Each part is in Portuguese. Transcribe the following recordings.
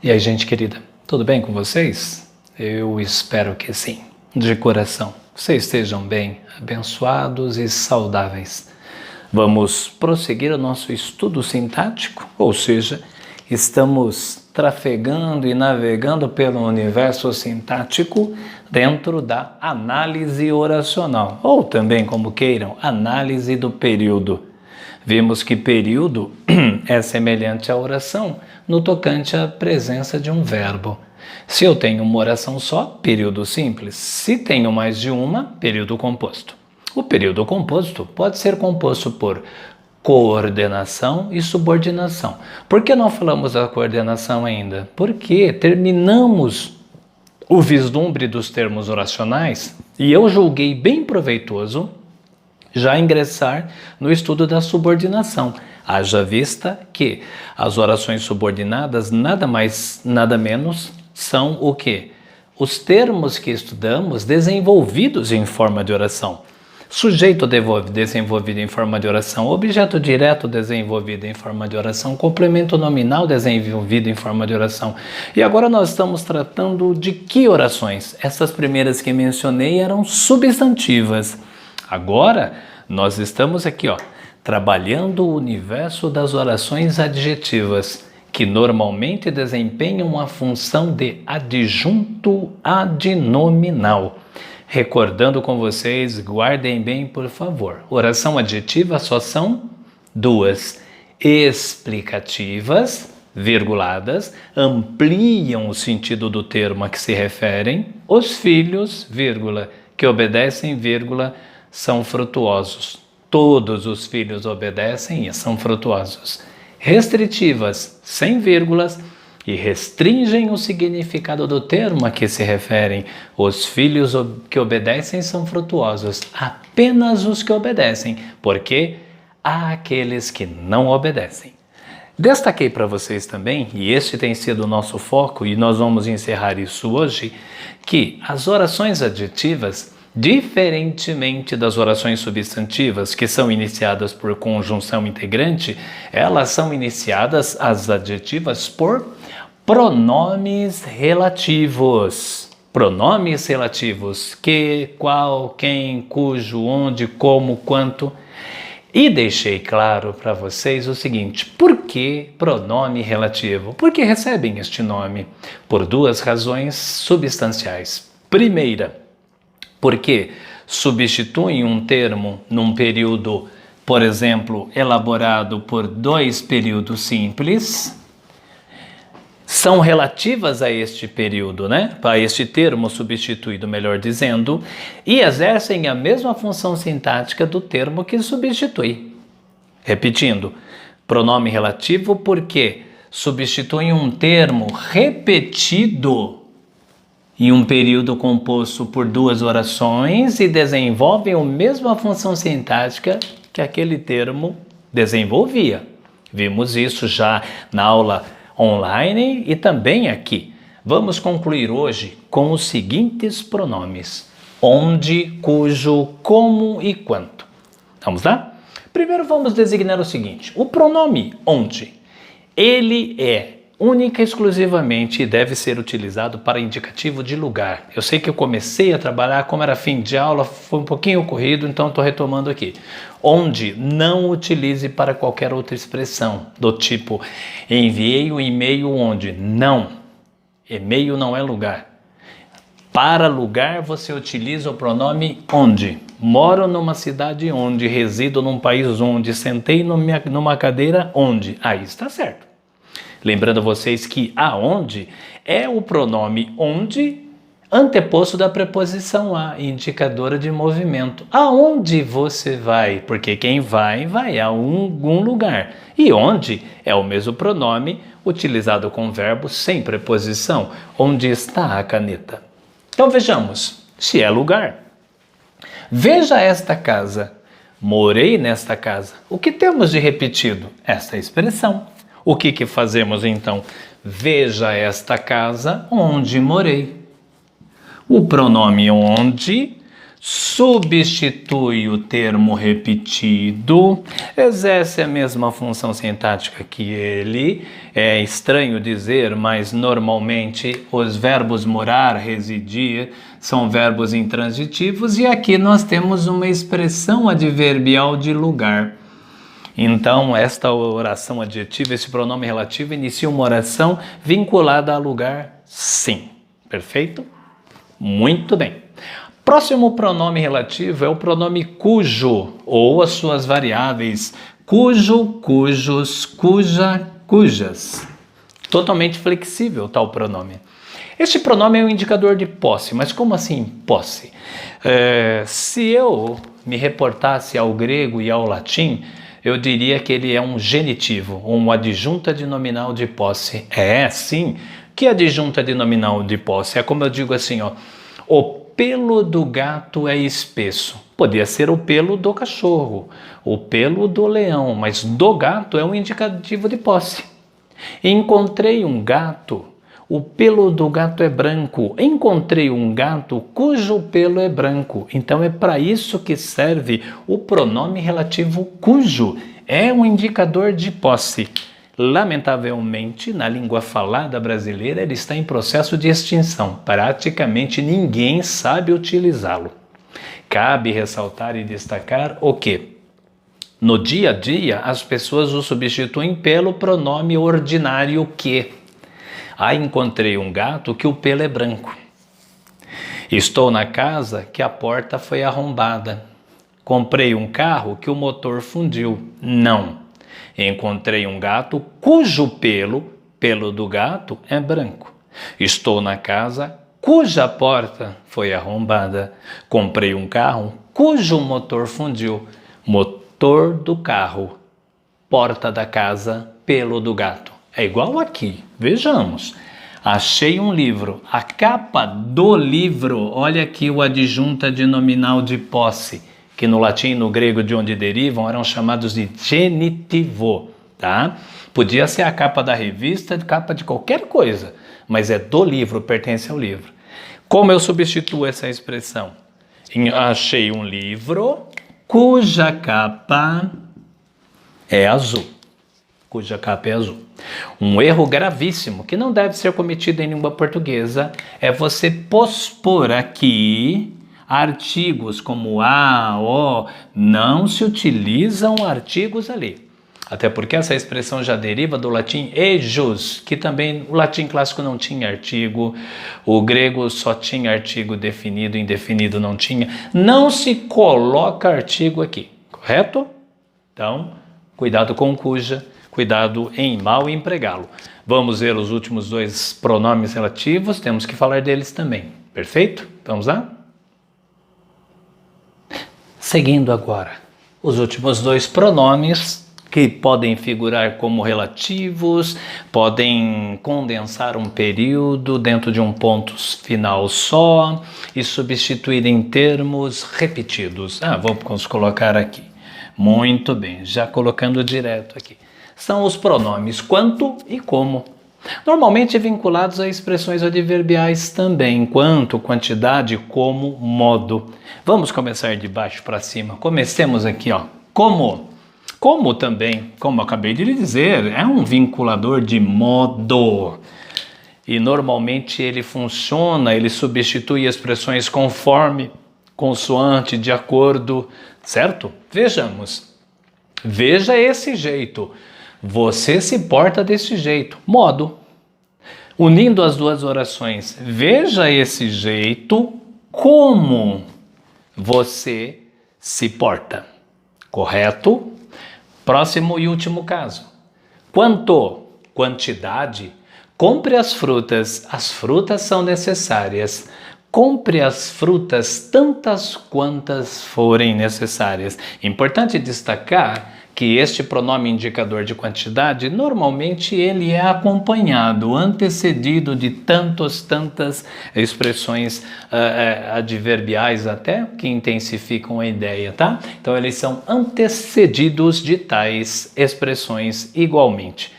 E aí, gente querida, tudo bem com vocês? Eu espero que sim, de coração. Vocês estejam bem, abençoados e saudáveis. Vamos prosseguir o nosso estudo sintático, ou seja, estamos trafegando e navegando pelo universo sintático dentro da análise oracional, ou também, como queiram, análise do período. Vimos que período é semelhante à oração no tocante à presença de um verbo. Se eu tenho uma oração só, período simples. Se tenho mais de uma, período composto. O período composto pode ser composto por coordenação e subordinação. Por que não falamos da coordenação ainda? Porque terminamos o vislumbre dos termos oracionais e eu julguei bem proveitoso já ingressar no estudo da subordinação. Haja vista que as orações subordinadas nada mais, nada menos são o quê? Os termos que estudamos desenvolvidos em forma de oração. Sujeito desenvolvido em forma de oração, objeto direto desenvolvido em forma de oração, complemento nominal desenvolvido em forma de oração. E agora nós estamos tratando de que orações? Essas primeiras que mencionei eram substantivas. Agora, nós estamos aqui, trabalhando o universo das orações adjetivas, que normalmente desempenham a função de adjunto adnominal. Recordando com vocês, guardem bem, por favor. Oração adjetiva só são duas: explicativas, virguladas, ampliam o sentido do termo a que se referem. Os filhos, vírgula, que obedecem, vírgula, são frutuosos. Todos os filhos obedecem e são frutuosos. Restritivas, sem vírgulas, e restringem o significado do termo a que se referem. Os filhos que obedecem são frutuosos. Apenas os que obedecem, porque há aqueles que não obedecem. Destaquei para vocês também, e este tem sido o nosso foco, e nós vamos encerrar isso hoje, que as orações adjetivas, diferentemente das orações substantivas, que são iniciadas por conjunção integrante, elas são iniciadas, as adjetivas, por pronomes relativos. Pronomes relativos: que, qual, quem, cujo, onde, como, quanto. E deixei claro para vocês o seguinte: por que pronome relativo? Por que recebem este nome? Por duas razões substanciais. Primeira, porque substituem um termo num período, por exemplo, elaborado por dois períodos simples, são relativas a este período, a este termo substituído, melhor dizendo, e exercem a mesma função sintática do termo que substitui. Repetindo, pronome relativo porque substituem um termo repetido em um período composto por duas orações e desenvolvem a mesma função sintática que aquele termo desenvolvia. Vimos isso já na aula online e também aqui. Vamos concluir hoje com os seguintes pronomes: onde, cujo, como e quanto. Vamos lá? Primeiro vamos designar o seguinte: o pronome onde, ele é única e exclusivamente e deve ser utilizado para indicativo de lugar. Eu sei que eu comecei a trabalhar, como era fim de aula, foi um pouquinho corrido, então estou retomando aqui. Onde, não utilize para qualquer outra expressão, do tipo, enviei o e-mail onde. Não, e-mail não é lugar. Para lugar você utiliza o pronome onde. Moro numa cidade onde, resido num país onde, sentei numa cadeira onde. Aí está certo. Lembrando a vocês que aonde é o pronome onde anteposto da preposição a, indicadora de movimento. Aonde você vai? Porque quem vai, vai a algum lugar. E onde é o mesmo pronome utilizado com verbo sem preposição. Onde está a caneta? Então vejamos, se é lugar. Veja esta casa. Morei nesta casa. O que temos de repetido? Esta expressão. O que fazemos então? Veja esta casa onde morei. O pronome onde substitui o termo repetido, exerce a mesma função sintática que ele. É estranho dizer, mas normalmente os verbos morar, residir, são verbos intransitivos, e aqui nós temos uma expressão adverbial de lugar. Então, esta oração adjetiva, esse pronome relativo, inicia uma oração vinculada a lugar, sim. Perfeito? Muito bem. Próximo pronome relativo é o pronome cujo, ou as suas variáveis cujo, cujos, cuja, cujas. Totalmente flexível tal pronome. Este pronome é um indicador de posse, mas como assim posse? Se eu me reportasse ao grego e ao latim, eu diria que ele é um genitivo, um adjunta de nominal de posse. Sim. Que adjunta de nominal de posse? É como eu digo assim, ó, o pelo do gato é espesso. Podia ser o pelo do cachorro, o pelo do leão, mas do gato é um indicativo de posse. Encontrei um gato, o pelo do gato é branco. Encontrei um gato cujo pelo é branco. Então é para isso que serve o pronome relativo cujo. É um indicador de posse. Lamentavelmente, na língua falada brasileira, ele está em processo de extinção. Praticamente ninguém sabe utilizá-lo. Cabe ressaltar e destacar o quê? No dia a dia, as pessoas o substituem pelo pronome ordinário que. Encontrei um gato que o pelo é branco. Estou na casa que a porta foi arrombada. Comprei um carro que o motor fundiu. Não. Encontrei um gato cujo pelo do gato é branco. Estou na casa cuja porta foi arrombada. Comprei um carro cujo motor fundiu. Motor do carro, porta da casa, pelo do gato. É igual aqui. Vejamos. Achei um livro. A capa do livro, olha aqui o adjunta de nominal de posse, que no latim e no grego de onde derivam eram chamados de genitivo, tá? Podia ser a capa da revista, capa de qualquer coisa, mas é do livro, pertence ao livro. Como eu substituo essa expressão? Achei um livro cuja capa é azul. Cuja capa é azul. Um erro gravíssimo que não deve ser cometido em língua portuguesa é você pospor aqui artigos como a, o, não se utilizam artigos ali. Até porque essa expressão já deriva do latim ejus, que também o latim clássico não tinha artigo, o grego só tinha artigo definido, indefinido não tinha. Não se coloca artigo aqui, correto? Então, cuidado com cuja, cuidado em mal empregá-lo. Vamos ver os últimos dois pronomes relativos, temos que falar deles também, perfeito? Vamos lá? Seguindo agora, os últimos dois pronomes que podem figurar como relativos, podem condensar um período dentro de um ponto final só e substituir em termos repetidos. Vamos colocar aqui. Muito bem, já colocando direto aqui. São os pronomes quanto e como. Normalmente vinculados a expressões adverbiais também, quanto, quantidade, como, modo. Vamos começar de baixo para cima. Comecemos aqui, ó. Como. Como também, como eu acabei de lhe dizer, é um vinculador de modo. E normalmente ele funciona, ele substitui expressões conforme, consoante, de acordo, certo? Vejamos. Veja esse jeito. Você se porta desse jeito, modo. Unindo as duas orações, veja esse jeito como você se porta. Correto? Próximo e último caso. Quanto? Quantidade. Compre as frutas são necessárias. Compre as frutas tantas quantas forem necessárias. Importante destacar que este pronome indicador de quantidade, normalmente ele é acompanhado, antecedido de tantas expressões adverbiais até, que intensificam a ideia, tá? Então eles são antecedidos de tais expressões igualmente.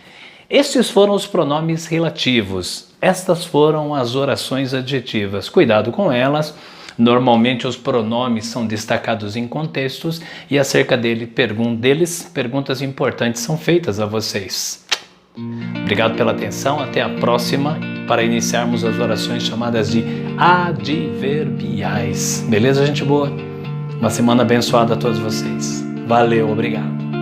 Estes foram os pronomes relativos, estas foram as orações adjetivas. Cuidado com elas, Normalmente os pronomes são destacados em contextos e acerca deles perguntas importantes são feitas a vocês. Obrigado pela atenção, até a próxima para iniciarmos as orações chamadas de adverbiais. Beleza, gente boa? Uma semana abençoada a todos vocês. Valeu, obrigado.